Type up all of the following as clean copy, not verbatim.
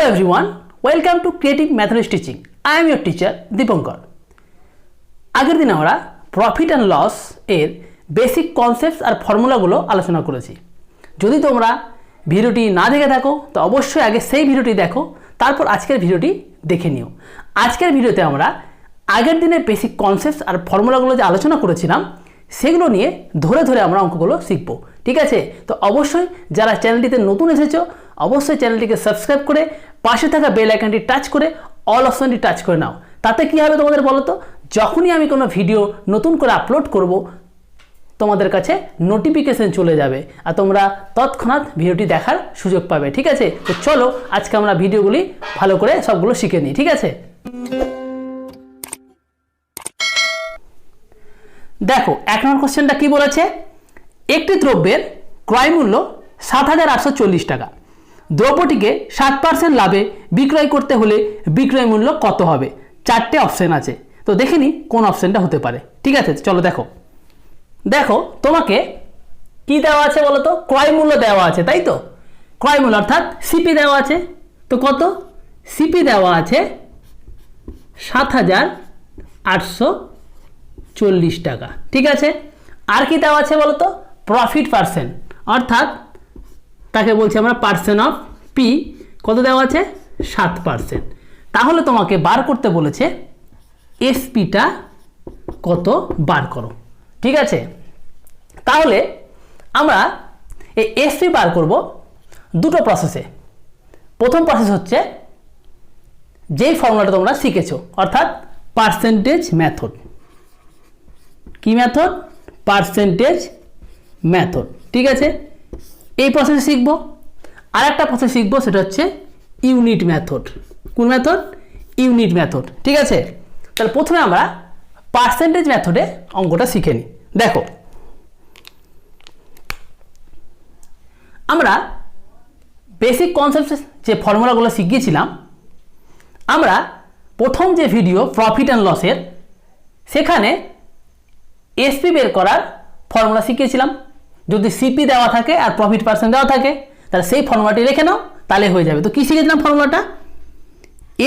everyone, welcome to Creative Mathematics Teaching. I am your teacher Dipankar. আগের দিন আমরা profit and loss এর basic concepts আর ফর্মুলাগুলো আলোচনা করেছি। যদি তোমরা ভিডিওটি না দেখে থাকো তো অবশ্যই আগে সেই ভিডিওটি দেখো, তারপর আজকের ভিডিওটি দেখে নিও। আজকের ভিডিওতে আমরা আগের দিনের বেসিক কনসেপ্টস আর ফর্মুলাগুলো যে আলোচনা করেছিলাম সেগুলো নিয়ে ধরে ধরে আমরা অঙ্কগুলো শিখব। ঠিক আছে, তো অবশ্যই যারা চ্যানেলটিতে নতুন এসেছো অবশ্যই চ্যানেলটিকে সাবস্ক্রাইব করে পাশে থাকা বেল আইকনটি টাচ করে অল অপশনটি টাচ করে নাও। তাতে কী হবে তোমাদের বলো তো, যখনই আমি কোনো ভিডিও নতুন করে আপলোড করব তোমাদের কাছে নোটিফিকেশন চলে যাবে আর তোমরা তৎক্ষণাৎ ভিডিওটি দেখার সুযোগ পাবে। ঠিক আছে, তো চলো আজকে আমরা ভিডিওগুলি ভালো করে সবগুলো শিখে নিই। ঠিক আছে, দেখো 1 নম্বর কোশ্চেনটা কি বলেছে, একটি দ্রব্যের ক্রয় মূল্য ৭,৮৪০ টাকা, দ্রব্যটিকে 7% লাভে বিক্রয় করতে হলে বিক্রয় মূল্য কত হবে? 4টে অপশন আছে, তো দেখে নি কোন অপশনটা হতে পারে। ঠিক আছে, চলো দেখো দেখো তোমাকে কি দেওয়া আছে বলো তো, ক্রয় মূল্য দেওয়া আছে, তাই তো? ক্রয় মূল্য অর্থাৎ সিপি দেওয়া আছে, তো কত? সিপি দেওয়া আছে ৭,৮৪০ টাকা। ঠিক আছে, আর কি দেওয়া আছে বলো তো, প্রফিট পার্সেন্ট, অর্থাৎ তাকে বলছি আমরা পার্সেন্ট অফ পি, কত দেওয়া আছে? 7%। তাহলে তোমাকে বার করতে বলেছে এসপিটা কত, বার করো। ঠিক আছে, তাহলে আমরা এই এসপি বার করব দুটো প্রসেসে। প্রথম প্রসেস হচ্ছে যেই ফর্মুলাটা তোমরা শিখেছো, অর্থাৎ পার্সেন্টেজ মেথড। কি মেথড? Percentage method. ঠিক আছে, এই প্রসেস শিখবো। আর একটা প্রসেস শিখবো, সেটা হচ্ছে ইউনিট মেথড। কোন মেথড? Unit method. ঠিক আছে, তাহলে প্রথমে আমরা পার্সেন্টেজ মেথডে অঙ্কটা শিখে নিই। দেখো আমরা বেসিক কনসেপ্ট যে ফর্মুলাগুলো শিখিয়েছিলাম, আমরা প্রথম যে ভিডিও প্রফিট অ্যান্ড লসের, সেখানে এসপি বের করার ফর্মুলা শিখিয়েছিলাম। যদি সিপি দেওয়া থাকে আর প্রফিট পার্সেন্ট দেওয়া থাকে তাহলে সেই ফর্মুলাটি রেখে নাও, তাহলে হয়ে যাবে। তো কী শিখেছিলাম ফর্মুলাটা?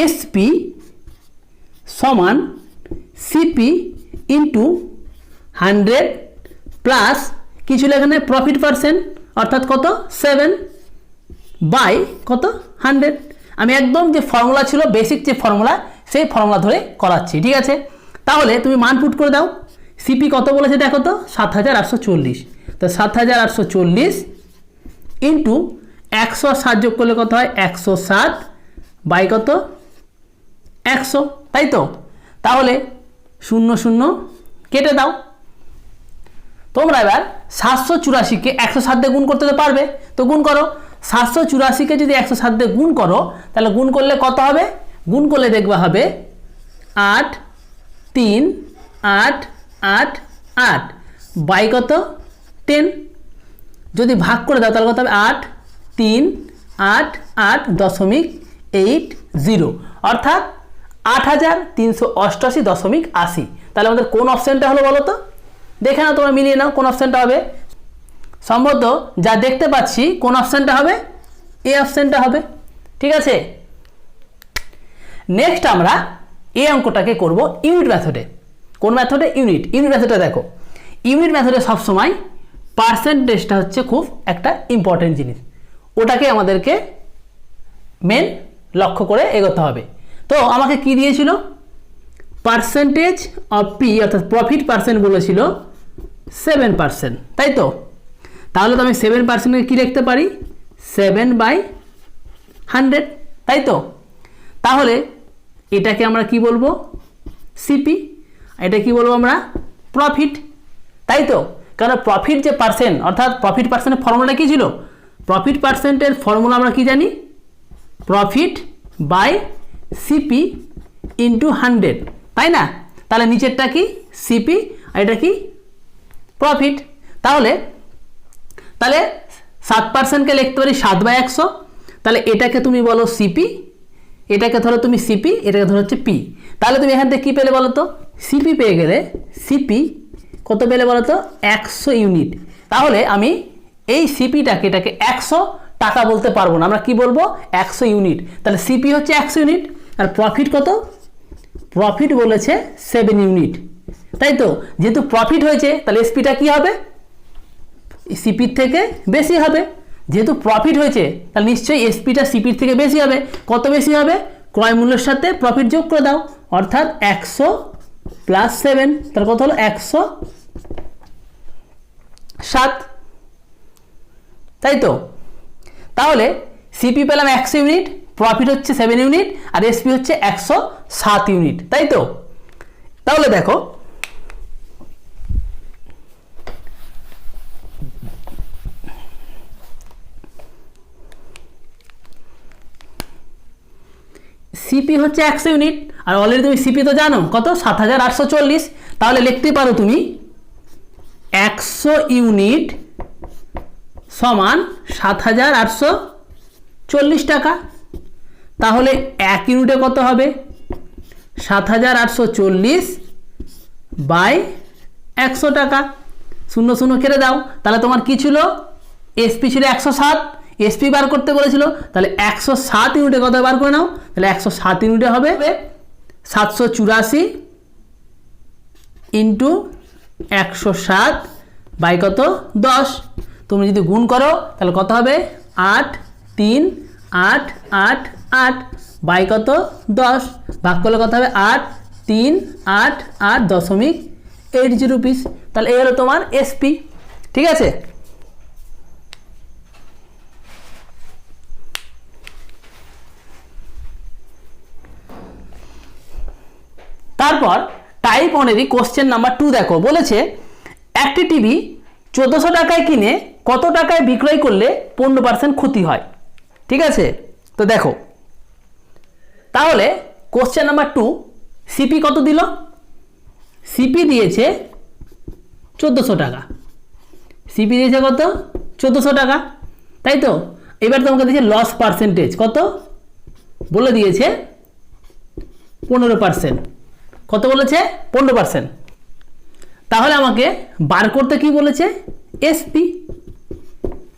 এসপি সমান সিপি ইন্টু 100 প্লাস কি ছিল এখানে? প্রফিট পার্সেন্ট, অর্থাৎ কত? 7 বাই কত? 100। আমি একদম যে ফর্মুলা ছিল, বেসিক যে ফর্মুলা, সেই ফর্মুলা ধরে করাচ্ছি। ঠিক আছে, তাহলে তুমি মান পুট করে দাও। সিপি কত বলেছে দেখো তো? ৭,৮৪০। তো ৭,৮৪০ ইন্টু 160 যোগ করলে কত হয়? 160 বাই কত? 100, তাই তো? তাহলে 0 0 কেটে দাও। তোমরা এবার 784কে 160 দিয়ে গুণ করতে তো পারবে, তো গুণ করো। 784কে যদি 160 দিয়ে গুণ করো তাহলে গুণ করলে কত হবে? গুণ করলে দেখবা হবে 8 3 8 8 8 বাই কত? 10। যদি ভাগ করে দাও তাহলে কত হবে? 8 3 8 8.80, অর্থাৎ 8,388.80। তাহলে আমাদের কোন অপশানটা হলো বলো তো? দেখে নাও, তোমরা মিলিয়ে নাও কোন অপশানটা হবে। সম্ভবত যা দেখতে পাচ্ছি কোন অপশানটা হবে? এই অপশানটা হবে। ঠিক আছে, নেক্সট আমরা এই অঙ্কটাকে করব ইউনিট মেথডে। কোন মেথডে? ইউনিট মেথডে। দেখো ইউনিট মেথডে সবসময় পার্সেন্টেজটা হচ্ছে খুব একটা ইম্পর্টেন্ট জিনিস, ওটাকে আমাদেরকে মেন লক্ষ্য করে এগোতে হবে। তো আমাকে কি দিয়েছিল? পার্সেন্টেজ অফ পি, অর্থাৎ প্রফিট পার্সেন্ট বলেছিল 7%, তাই তো? তাহলে তো আমি 7%কে কী লিখতে পারি? 7/100, তাই তো? তাহলে এটাকে আমরা কি বলবো? সিপি। এটা কি বলবো আমরা? প্রফিট, তাই তো? কারণ প্রফিট যে পার্সেন্ট, অর্থাৎ প্রফিট পার্সেন্টের ফর্মুলাটা কী ছিল? প্রফিট পার্সেন্টের ফর্মুলা আমরা কি জানি? প্রফিট বাই সিপি ইন্টু 100, তাই না? তাহলে নিচেরটা কি? সিপি, আর এটা কি? প্রফিট। তাহলে 7%কে লিখতে পারি 7/100। তাহলে এটাকে তুমি বলো সিপি, এটাকে ধরো তুমি সিপি, এটাকে ধরো হচ্ছে পি। তাহলে তুমি এখান থেকে কী পেলে বলো তো? সিপি পেয়ে গেলে সিপি কত পেলে বলো তো? 100 ইউনিট। তাহলে আমি এই সিপিটাকে, এটাকে 100 টাকা বলতে পারবো না, আমরা কি বলবো 100 ইউনিট। তাহলে সিপি হচ্ছে 100 ইউনিট আর প্রফিট কত, প্রফিট বলেছে 7 ইউনিট, তাই তো। যেহেতু প্রফিট হয়েছে তাহলে এসপিটা কি হবে, সিপির থেকে বেশি হবে। যেহেতু প্রফিট হয়েছে তাহলে নিশ্চয়ই এসপিটা সিপির থেকে বেশি হবে। কত বেশি হবে, ক্রয় মূল্যের সাথে প্রফিট যোগ করে দাও, অর্থাৎ 100 প্লাস 7, তার কত হলো 107, তাই তো। তাহলে সিপি পেলাম 100 ইউনিট, প্রফিট হচ্ছে 7 ইউনিট আর এসপি হচ্ছে 107 ইউনিট, তাই তো। তাহলে দেখো সিপি হচ্ছে 100 ইউনিট আর অলরেডি তুমি সিপি তো জানো কত 7840, তাহলে লিখতে পারো তুমি 100 ইউনিট সমান 7840 টাকা। তাহলে 1 ইউনিটে কত হবে, 7840 বাই 100 টাকা, 0 0 কেটে দাও। তাহলে তোমার কি ছিল, এসপি ছিল 107, এসপি বার করতে বলেছিল, তাহলে 107 ইউনিটে কত বার করে নাও, তাহলে 107 ইউনিটে হবে 784 ইন্টু 107 বাই কত 10। তুমি যদি গুণ করো তাহলে কত হবে 8 3 8 8 8 বাই কত 10, ভাগ করলে কত হবে 8 3 8 8.80 রুপিস। তাহলে এই হলো তোমার এসপি, ঠিক আছে। তারপর টাইপ 1 কোশ্চেন নাম্বার 2 দেখো, বলেছে একটি টিভি 1400 টাকায় কিনে কত টাকায় বিক্রয় করলে 15% ক্ষতি হয়, ঠিক আছে। তো দেখো তাহলে কোশ্চেন নাম্বার 2 সিপি কত দিল, সিপি দিয়েছে 1400 টাকা, সিপি দিয়েছে কত 1400 টাকা, তাই তো। এবার তোমাকে দিয়েছে লস পার্সেন্টেজ কত, বলে দিয়েছে 15%, কত বলেছে 15%। তাহলে আমাকে বার করতে কি বলেছে এসপি,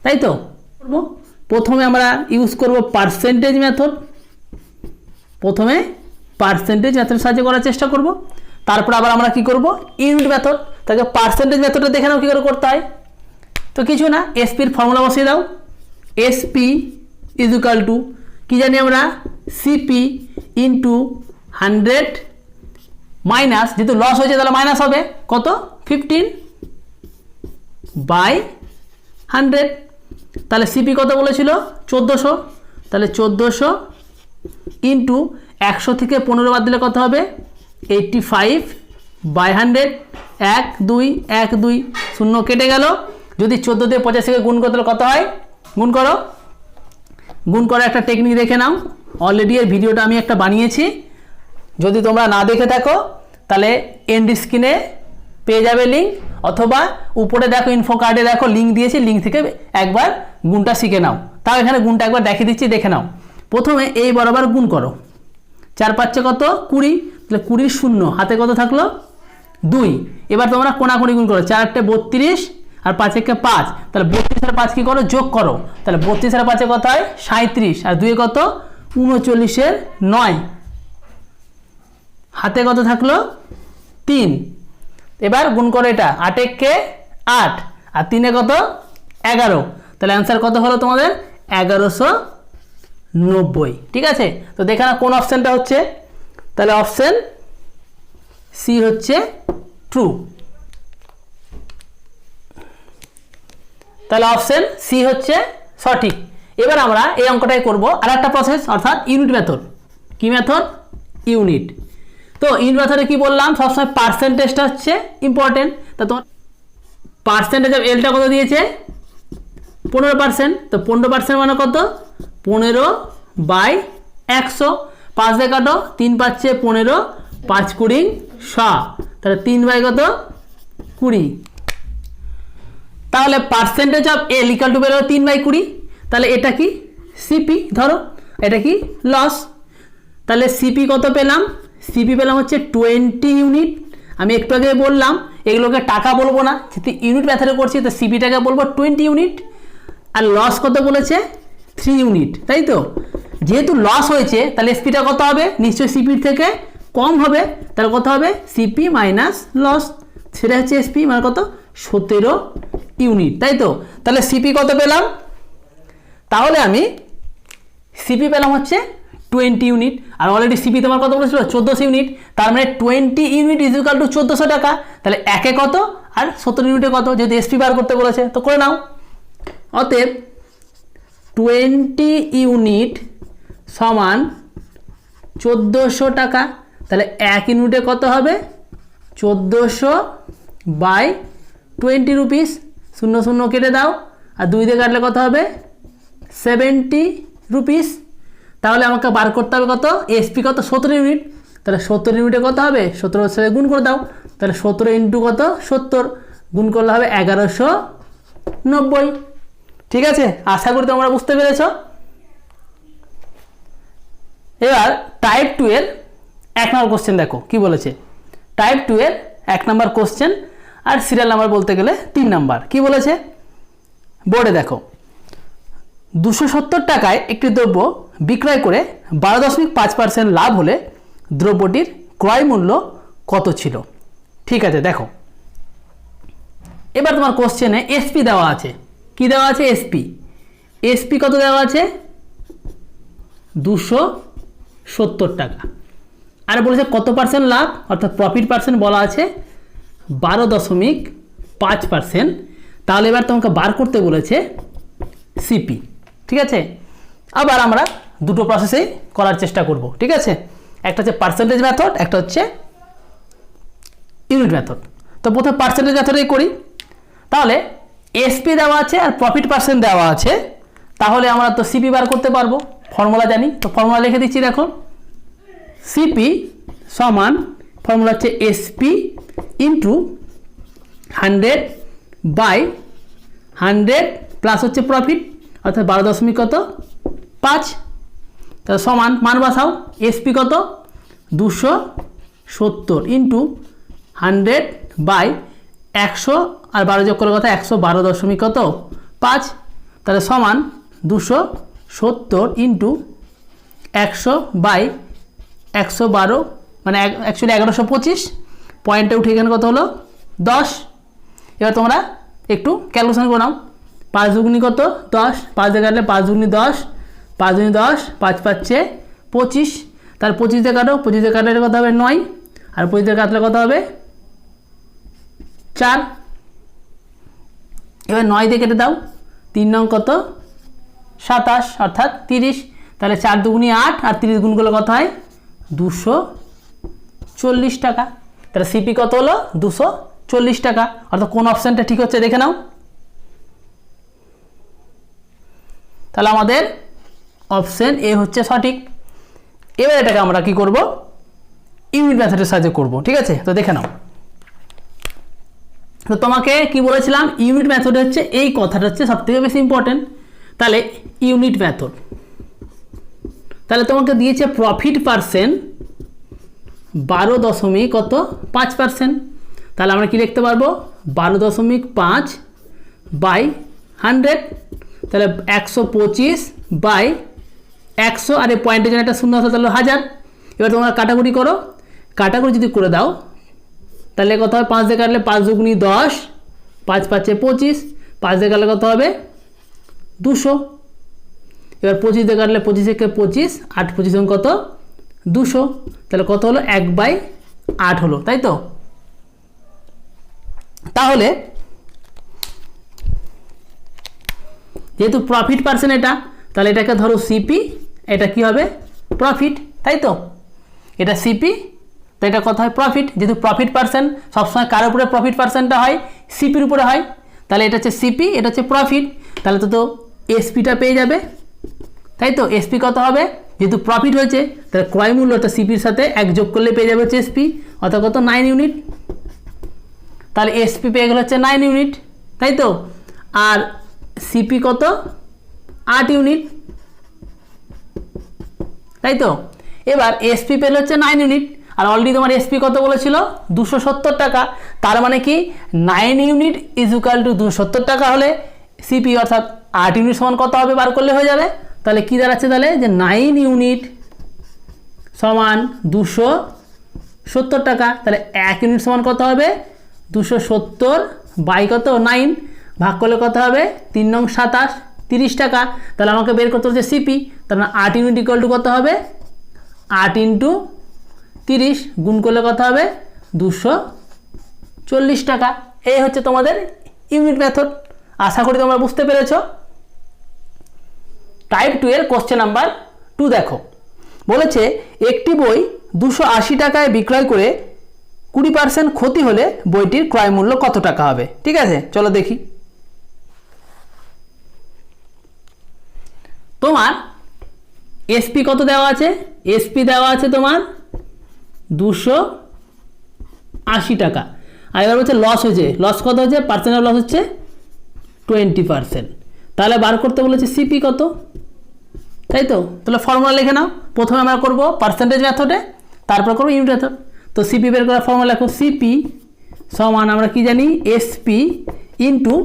তাই তো। প্রথমে আমরা ইউজ করব পার্সেন্টেজ মেথড, প্রথমে পার্সেন্টেজ মেথডের সাহায্যে করার চেষ্টা করব, তারপর আবার আমরা কি করব ইউনিট মেথড। তাকে পার্সেন্টেজ মেথডটা দেখে নাও কী করে করতে হয়। তো কিছু না, এসপির ফর্মুলা বসিয়ে দাও, এসপি ইজ ইকুয়াল টু কী জানি আমরা সিপি ইন্টু 100 মাইনাস, যেহেতু লস হয়েছে তাহলে মাইনাস হবে কত 15 বাই 100। তাহলে সিপি কত বলেছিল 1400, তাহলে 1400 ইন্টু 100 থেকে 15 বাদ দিলে কত হবে 85 বাই 100, 1 2 1 2 0 কেটে গেল। যদি 14 দিয়ে 85কে গুণ করতে কত হয়, গুণ করো, গুণ করার একটা টেকনিক দেখে নাও। অলরেডি এর ভিডিওটা আমি একটা বানিয়েছি, যদি তোমরা না দেখে থাকো তাহলে এন্ড স্ক্রিনে পেয়ে যাবে লিঙ্ক, অথবা উপরে দেখো ইনফো কার্ডে দেখো লিঙ্ক দিয়েছি, লিঙ্ক থেকে একবার গুণটা শিখে নাও। তাও এখানে গুণটা একবার দেখিয়ে দিচ্ছি, দেখে নাও। প্রথমে এই বরাবর গুণ করো, 4 5 কত 20, তাহলে 20 শূন্য হাতে কত থাকলো 2। এবার তোমরা কোনাকুনি গুণ করো, 4 8 32 আর 5 1 5, তাহলে 32 আর 5 কি করো যোগ করো, তাহলে 32 আর 5 কত হয় 37 আর 2 কত 39 এর 9, হাতে কত থাকলো 3। এবার গুণ করো এটা, 8 1 8 আর 3 কত 11, তাহলে অ্যান্সার কত হলো তোমাদের 1190, ঠিক আছে। তো দেখে না কোন অপশানটা হচ্ছে, তাহলে অপশান সি হচ্ছে ট্রু, তাহলে অপশান সি হচ্ছে সঠিক। এবার আমরা এই অঙ্কটাই করব আর একটা প্রসেস, অর্থাৎ ইউনিট মেথড। কি মেথড, ইউনিট। তো ইউনিট মেথডে কি বললাম, সবসময় পার্সেন্টেজটা হচ্ছে ইম্পর্টেন্ট। তা তোমার পার্সেন্টেজ অফ এলটা কত দিয়েছে 15%, তো 15% মানে কত 15 বাই 100, 5 দিয়ে কাটো 3 5 15, 5 20 100, তাহলে 3 বাই কত 20। তাহলে percentage of L equal to বেরো 3 বাই 20, তাহলে এটা কি সিপি, ধরো এটা কি লস। তাহলে সিপি কত পেলাম, সিপি পেলাম হচ্ছে 20 ইউনিট। আমি একটু আগে বললাম এগুলোকে টাকা বলবো না, যেহেতু ইউনিট মেথডে করছি তো সিপিটাকে বলবো 20 ইউনিট। আর লস কত বলেছে 3 ইউনিট, তাই তো? যেহেতু লস হয়েছে তাহলে এসপিটা কত হবে? নিশ্চয়ই সিপির থেকে কম হবে, তাহলে কত হবে? সিপি মাইনাস লস, সেটা হচ্ছে এসপি মানে কত? 17 ইউনিট, তাই তো? তাহলে সিপি কত পেলাম? তাহলে আমি সিপি পেলাম হচ্ছে 20 ইউনিট, আর অলরেডি সিপি তোমার কত বলেছিল? 1400 ইউনিট, তার মানে 20 ইউনিট ইজ ইকুয়াল টু 1400 টাকা। তাহলে একে কত আর 17 ইউনিটে কত? যেহেতু এসপি বার করতে বলেছে তো করে নাও। অতএব 20 ইউনিট সমান 1400 টাকা। তাহলে 1 ইউনিটে কত হবে? 1400 বাই 20 রুপিস, 0 0 কেটে দাও, আর 2 দিয়ে কাটলে কত হবে? 70 রুপিস। তাহলে আমাকে বার করতে হবে কত? এসপি কত? 17 ইউনিট। তাহলে 17 ইউনিটে কত হবে? 17 সাথে গুণ করে দাও, তাহলে 17 ইন্টু কত? 70, গুণ করলে হবে 1190। ঠিক আছে, আশা করি তোমরা বুঝতে পেরেছ। এবার টাইপ 2 এর 1 নম্বর কোশ্চেন দেখো কি বলেছে। টাইপ 2 এর 1 নম্বর কোশ্চেন, আর সিরিয়াল নাম্বার বলতে গেলে 3 নাম্বার। কি বলেছে বোর্ডে দেখো, 270 টাকায় একটি দ্রব্য বিক্রয় করে 12.5% লাভ হলে দ্রব্যটির ক্রয় মূল্য কত ছিল? ঠিক আছে, দেখো এবার তোমার কোশ্চেনে এসপি দেওয়া আছে। কি দেওয়া আছে? এসপি। এসপি কত দেওয়া আছে? 270 টাকা। আর বলেছে কত পার্সেন্ট লাভ, অর্থাৎ প্রফিট পার্সেন্ট বলা আছে 12.5%। তাহলে এবার তোমাকে বার করতে বলেছে সিপি। ঠিক আছে, আবার আমরা দুটো প্রসেসেই করার চেষ্টা করব। ঠিক আছে, একটা হচ্ছে পার্সেন্টেজ মেথড, একটা হচ্ছে ইউনিট মেথড। তো প্রথমে পার্সেন্টেজ মেথডেই করি। তাহলে এসপি দেওয়া আছে আর প্রফিট পার্সেন্ট দেওয়া আছে, তাহলে আমরা তো সিপি বার করতে পারবো, ফর্মুলা জানি। তো ফর্মুলা লিখে দিচ্ছি, দেখো সিপি সমান ফর্মুলা হচ্ছে এসপি ইন্টু 100 বাই 100 প্লাস হচ্ছে প্রফিট, অর্থাৎ 12.5। তাহলে সমান মান বসাও। এসপি কত? 270 ইন্টু 100 বাই 100, আর 12 যোগ করে কথা 112.5। তাহলে সমান 270 ইন্টু 100 বাই 112, মানে অ্যাকচুয়ালি 1125। পয়েন্টে উঠে এখানে কত হলো? 10। এবার তোমরা একটু ক্যালকুলেশন করে নাও। 5 দুগুনি কত? 10। 5 দিয়ে কাটলে 5 দুগুনি 10, 5 দুগুনি 10, 5 পাচ্ছে 25। তার 25 দিয়ে কাটো, 25 দিয়ে কাটলে কত হবে? 9, আর 25 দিয়ে কাটলে কত হবে? 4। এবার 9 দিয়ে কেটে দাও, 3 নং কত? 27, অর্থাৎ 30। তাহলে 4 দুগুনি 8, আর 30 গুণ করলে কত হয়? 240 টাকা। তাহলে সিপি কত হলো? 240 টাকা। অর্থাৎ কোন অপশানটা ঠিক হচ্ছে দেখে নাও। তাহলে আমাদের অপশন এ হচ্ছে সঠিক। এবার এটাকে আমরা কি করব? ইউনিট মেথডের সাহায্যে করব। ঠিক আছে, তো দেখে নাও। তো তোমাকে কি বলেছিলাম? ইউনিট মেথড হচ্ছে, এই কথাটা হচ্ছে সবথেকে বেশি ইম্পর্টেন্ট। তাহলে ইউনিট মেথড, তাহলে তোমাকে দিয়েছে প্রফিট পার্সেন্ট 12.5%। তাহলে আমরা কি লিখতে পারবো? 12.5 বাই 100, তাহলে 125 বাই 100, আর এই পয়েন্টের জন্য একটা শূন্য আছে, তাহলে 1000। এবার তোমরা কাটাকুটি করো। কাটাকুটি যদি করে দাও তাহলে কত হবে? 5 দিয়ে কাটলে 5 দুগুনি 10, 5 পাচ্ছে 25, 5 দিয়ে কাটলে কত হবে? 200। এবার 25 দিয়ে কাটলে 25 থেকে 25, 8 25 কত? 200। তাহলে কত হলো? 1/8 হলো, তাই তো? তাহলে যেহেতু প্রফিট পার্সেন্ট এটা, তাহলে এটাকে ধরো সিপি, এটা কি হবে? প্রফিট, তাই তো? এটা সিপি, তো এটা কত হয়? প্রফিট। যেহেতু প্রফিট পার্সেন্ট সবসময় কার উপরে প্রফিট পার্সেন্টটা হয়? সিপির উপরে হয়। তাহলে এটা হচ্ছে সিপি, এটা হচ্ছে প্রফিট। তাহলে তো এসপিটা পেয়ে যাবে, তাই তো? এসপি কত হবে? যেহেতু প্রফিট হয়েছে তাহলে ক্রয় মূল্যটা সিপির সাথে 1 যোগ করলে পেয়ে যাবে হচ্ছে এসপি, অর্থাৎ কত? 9 ইউনিট। তাহলে এসপি পেয়ে গেলে হচ্ছে 9 ইউনিট, তাই তো? আর সিপি কত? 8 ইউনিট, তাই তো? এবার এসপি পেলে হচ্ছে 9 ইউনিট, আর অলরেডি তোমার এসপি কত বলেছিল? 270 টাকা। তার মানে কি 9 ইউনিট ইজ ইকুয়াল টু 270 টাকা হলে সিপি অর্থাৎ 8 ইউনিট সমান কত হবে? বার করলে হয়ে যাবে। তাহলে কী দাঁড়াচ্ছে তাহলে যে 9 ইউনিট সমান 270 টাকা। তাহলে 1 ইউনিট সমান কত হবে 270 বাই কত 9 ভাগ করলে কত হবে 3 নং 27 30 টাকা। তাহলে আমাকে বের করতে হচ্ছে সিপি। তাহলে 8 ইউনিট ইকুয়াল টু কত হবে 8 ইন্টু 30 গুণ করলে কত হবে 240 টাকা। এই হচ্ছে তোমাদের ইউনিট মেথড। আশা করি তোমরা বুঝতে পেরেছ। টাইপ 2 এর কোশ্চেন নাম্বার 2 দেখো, বলেছে একটি বই 280 টাকায় বিক্রয় করে 20% ক্ষতি হলে বইটির ক্রয় মূল্য কত টাকা হবে। ঠিক আছে, চলো দেখি। তোমার এসপি কত দেওয়া আছে, এসপি দেওয়া আছে তোমার 280 টাকা। আর এবার হচ্ছে লস হয়েছে, লস কত হচ্ছে পার্সেন্ট অফ লস হচ্ছে 20%। তাহলে বার করতে বলেছে সিপি কত, তাই তো। তাহলে ফর্মুলা লিখে নাও। প্রথমে আমরা করব পার্সেন্টেজ মেথডে, তারপর করবো ইউনিট মেথড। তো সিপি বের করার ফর্মুলা লেখো, সিপি সমান আমরা কি জানি এসপি ইন্টু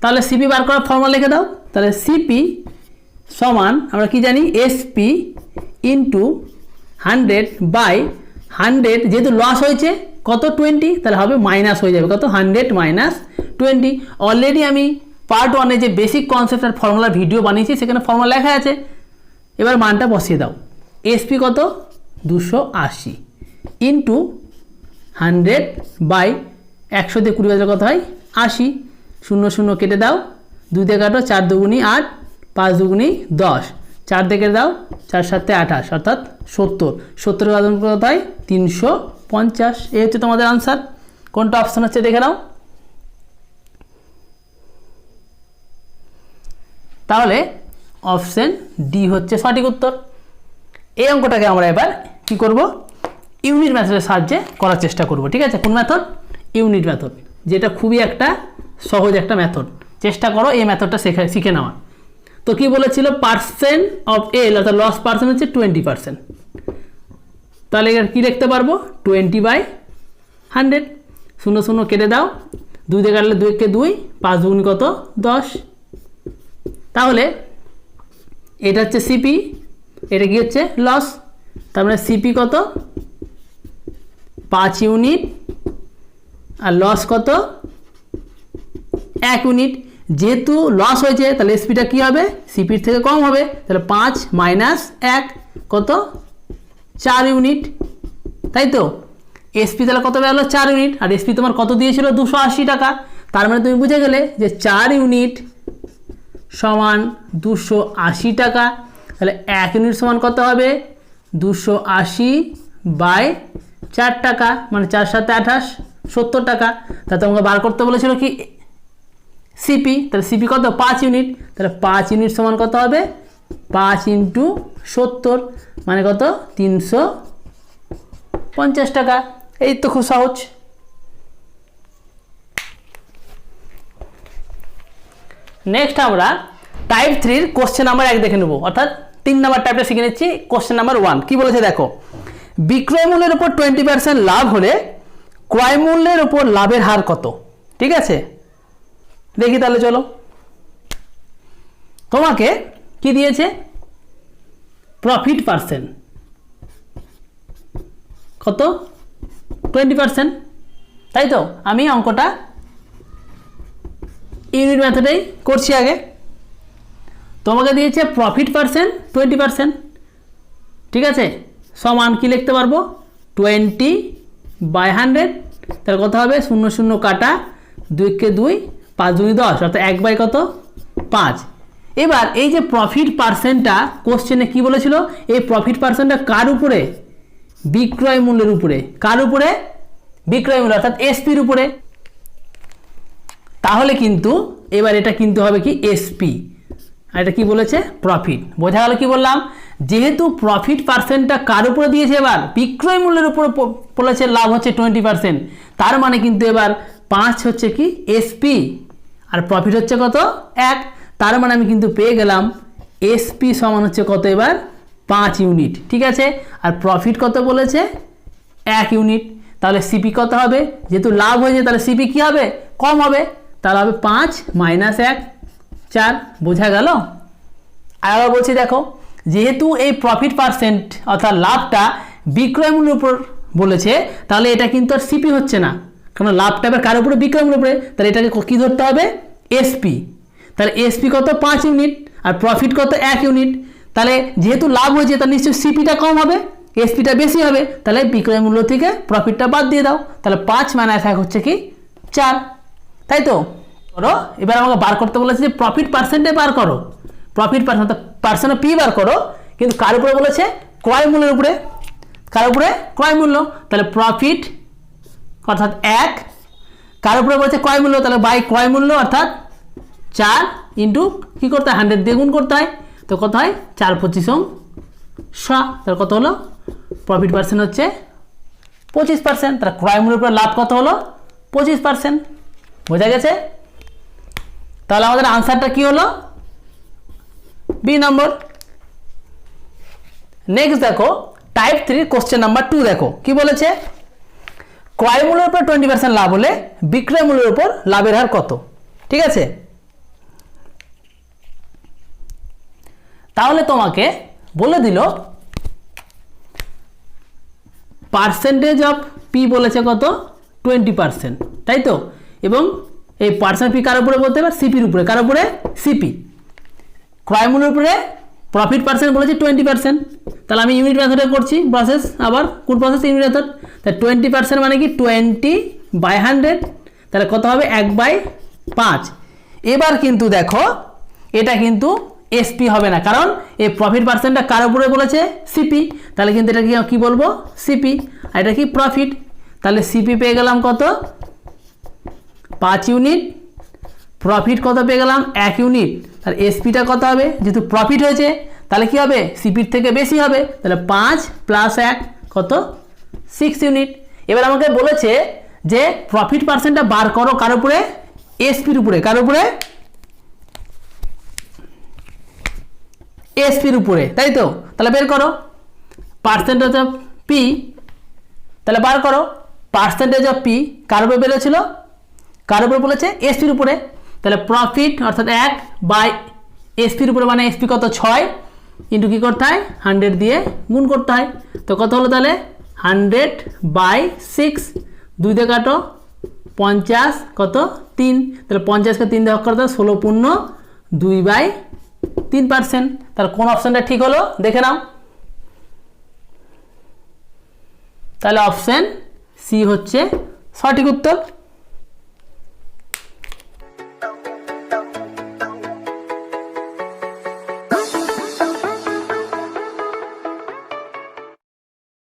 তাহলে সিপি বার করার ফর্মুলা লিখে দাও। তাহলে সিপি সমান আমরা কি জানি এসপি ইন্টু 100 বাই 100, যেহেতু লস হয়েছে কত 20, তাহলে হবে মাইনাস হয়ে যাবে কত 100 মাইনাস 20। অলরেডি আমি পার্ট 1-এ যে বেসিক কনসেপ্ট আর ফর্মুলার ভিডিও বানিয়েছি সেখানে ফর্মুলা লেখা আছে। এবার মানটা বসিয়ে দাও। এসপি কত 280 ইন্টু 100 বাই 100 দিয়ে 20 কত হয় 80, 0 0 কেটে দাও, 2 দিয়ে কাটো, 4 দুগুনি 8, 5 দুগুনি 10, 4 দিয়ে কেটে দাও, 4 7 28 অর্থাৎ 70, 70 কত হয় 350। এই হচ্ছে তোমাদের আনসার। কোনটা অপশন হচ্ছে দেখে নাও। তাহলে অপশন ডি হচ্ছে সঠিক উত্তর। এই অঙ্কটাকে আমরা এবার কি করব ইউনিট মেথডের সাহায্যে করার চেষ্টা করব। ঠিক আছে, কোন মেথড ইউনিট মেথড, যেটা খুবই একটা সহজ একটা মেথড। চেষ্টা করো এই মেথডটা শিখে নেওয়ার। তো কি বলেছিল পার্সেন্ট অফ এল অর্থাৎ লস পার্সেন্ট হচ্ছে 20%। তাহলে এর কী লিখতে পারবো 20/100, 0 0 কেটে দাও, 2 দিয়ে কাটলে 2 কে 2, 5 দুগুনি কত 10। তাহলে এটা হচ্ছে সিপি, এটা কি হচ্ছে লস। তার মানে সিপি কত 5 ইউনিট আর লস কত 1 ইউনিট। যেহেতু লস হয়েছে তাহলে এসপিটা কী হবে সিপির থেকে কম হবে। তাহলে 5 মাইনাস 1 কত 4 ইউনিট, তাই তো। এসপি তাহলে কত বেরোলো 4 ইউনিট, আর এসপি তোমার কত দিয়েছিল 280 টাকা। তার মানে তুমি বুঝে গেলে যে 4 ইউনিট সমান 280 টাকা। তাহলে 1 ইউনিট সমান কত হবে 280 বাই 4 টাকা, মানে 4 7 28 70 টাকা। তা তোমাকে বার করতে বলেছিল কি সিপি। তাহলে সিপি কত 5 ইউনিট। তাহলে 5 ইউনিট সমান কত হবে 5 ইন্টু 70, মানে কত 350 টাকা। এই তো খুব সহজ। নেক্সট আমরা টাইপ 3-র কোশ্চেন নাম্বার 1 দেখে নেব, অর্থাৎ 3 নাম্বার টাইপটা শিখে নিচ্ছি। কোশ্চেন নাম্বার 1 কি বলেছে দেখো, বিক্রয় মূল্যের উপর 20% লাভ হলে ক্রয় মূল্যের উপর লাভের হার কত। ঠিক আছে, দেখি তাহলে চলো। তোমাকে কি দিয়েছে প্রফিট পার্সেন্ট কত 20%, তাই তো। আমি অঙ্কটা ইউনিট মেথডেই করছি আগে। তোমাকে দিয়েছে প্রফিট পার্সেন্ট 20%, ঠিক আছে, সমান কি লিখতে পারবো 20/100। তাহলে কত হবে 0 0 কাটা, 2 কে 2, 5 2 10 অর্থাৎ 1 কত 5। এবার এই যে প্রফিট পার্সেন্টটা কোশ্চেনে কি বলেছিল, এই প্রফিট পার্সেন্টটা কার উপরে বিক্রয় মূল্যের উপরে। কার উপরে বিক্রয় মূল্য অর্থাৎ এসপির উপরে। তাহলে কিন্তু এবার এটা কিন্তু হবে কি এসপি, আর এটা কি বলেছে প্রফিট। বোঝা গেল কি বললাম, যেহেতু প্রফিট পার্সেন্টটা কার উপরে দিয়েছে এবার বিক্রয় মূল্যের উপর বলেছে, লাভ হচ্ছে 20%। তার মানে কিন্তু এবার 5 হচ্ছে কি এসপি আর প্রফিট হচ্ছে কত 1। তার মানে আমি কিন্তু পেয়ে গেলাম এসপি সমান হচ্ছে কত এবার 5 ইউনিট, ঠিক আছে। আর প্রফিট কত বলেছে 1 ইউনিট, তাহলে সিপি কত হবে, যেহেতু লাভ হয়েছে তাহলে সিপি কী হবে, কম হবে, তাহলে হবে 5 - 1 4, বোঝা গেল। আর আবার বলছি দেখো, যেহেতু এই প্রফিট পার্সেন্ট অর্থাৎ লাভটা বিক্রয় মূল্যের উপর বলেছে, তাহলে এটা কিন্তু আর সিপি হচ্ছে না, কারণ লাভটা এবার কার উপরে, বিক্রয় মূল্যের উপরে, তাহলে এটাকে কী ধরতে হবে, এসপি। তাহলে এসপি কত 5 ইউনিট আর প্রফিট কত 1 ইউনিট, তাহলে যেহেতু লাভ হয়েছে তাহলে নিশ্চয়ই সিপিটা কম হবে, এসপিটা বেশি হবে, তাহলে বিক্রয় মূল্য থেকে প্রফিটটা বাদ দিয়ে দাও, তাহলে 5 - 1 হচ্ছে কি 4, তাই তো। করো, এবার আমাকে বার করতে বলেছে যে প্রফিট পার্সেন্টে বার করো, প্রফিট পার্সেন্ট পার্সেন্ট পি বার করো, কিন্তু কার উপরে বলেছে, ক্রয় মূল্যের উপরে, কার উপরে, ক্রয় মূল্য, তাহলে প্রফিট অর্থাৎ 1, কার উপরে বলেছে ক্রয় মূল্য, তাহলে বাই ক্রয় মূল্য অর্থাৎ 4 ইন্টু কী করতে হয়, 100 দিয়ে গুণ করতে হয়, তো কত হয় 4 × 25 = 100, তাহলে কত হলো, প্রফিট পার্সেন্ট হচ্ছে 25%, তাহলে ক্রয় মূল্যের উপরে লাভ কত হলো 25%, বোঝা গেছে। তাহলে আমাদের আনসারটা কি হলো, বি নম্বর। নেক্সট দেখো টাইপ 3 কোশ্চেন নাম্বার 2, দেখো কি বলেছে, ক্রয় মূল্যের উপর 20% লাভ হলে বিক্রয় মূল্যের উপর লাভের হার কত, ঠিক আছে। তাহলে তোমাকে বলে দিল পার্সেন্টেজ অফ পি বলেছে কত 20%, তাই তো, এবং এই পার্সেন্ট পি কার উপরে বলতে পারে, সিপির উপরে, কার উপরে, সিপি। ক্রয় মূল্যের উপরে প্রফিট পার্সেন্ট বলেছে 20%, তাহলে আমি ইউনিট মেথডে করছি প্রসেস, আবার কোন প্রসেস, ইউনিট মেথড, তাহলে 20% মানে কি 20/100, তাহলে কত হবে 1/5। এবার কিন্তু দেখো এটা কিন্তু এসপি হবে না, কারণ এই প্রফিট পার্সেন্টটা কার উপরে বলেছে, সিপি, তাহলে কিন্তু এটা কি বলবো, সিপি, আর এটা কি প্রফিট, তাহলে সিপি পেয়ে গেলাম কত 5 ইউনিট, প্রফিট কত পেয়ে গেলাম 1 ইউনিট, তাহলে এসপিটা কত হবে, যেহেতু প্রফিট হয়েছে তাহলে কি হবে, সিপির থেকে বেশি হবে, তাহলে 5 + 1 কত 6 ইউনিট। এবার আমাকে বলেছে যে প্রফিট পার্সেন্টটা বার করো কার উপরে, এসপির উপরে, কার উপরে, এসপির উপরে, তাই তো। তাহলে বের করো পার্সেন্টেজ অফ পি, তাহলে বার করো পার্সেন্টেজ অফ পি কার উপরে বেরোছিল, কার উপরে বলেছে, এসপির উপরে, তাহলে প্রফিট অর্থাৎ 1/এসপির উপরে, মানে এসপি কত 6 ইন্টু কী করতে হয় 100 দিয়ে গুণ করতে হয়, তো কত হলো তাহলে 100/6, 2 দিয়ে কাটো 50 কত 3, তাহলে 50কে 3 দিয়ে ভাগ করতে 16 পূর্ণ 2/3%, তাহলে কোন অপশানটা ঠিক হলো দেখে নাও, তাহলে অপশান সি হচ্ছে সঠিক উত্তর।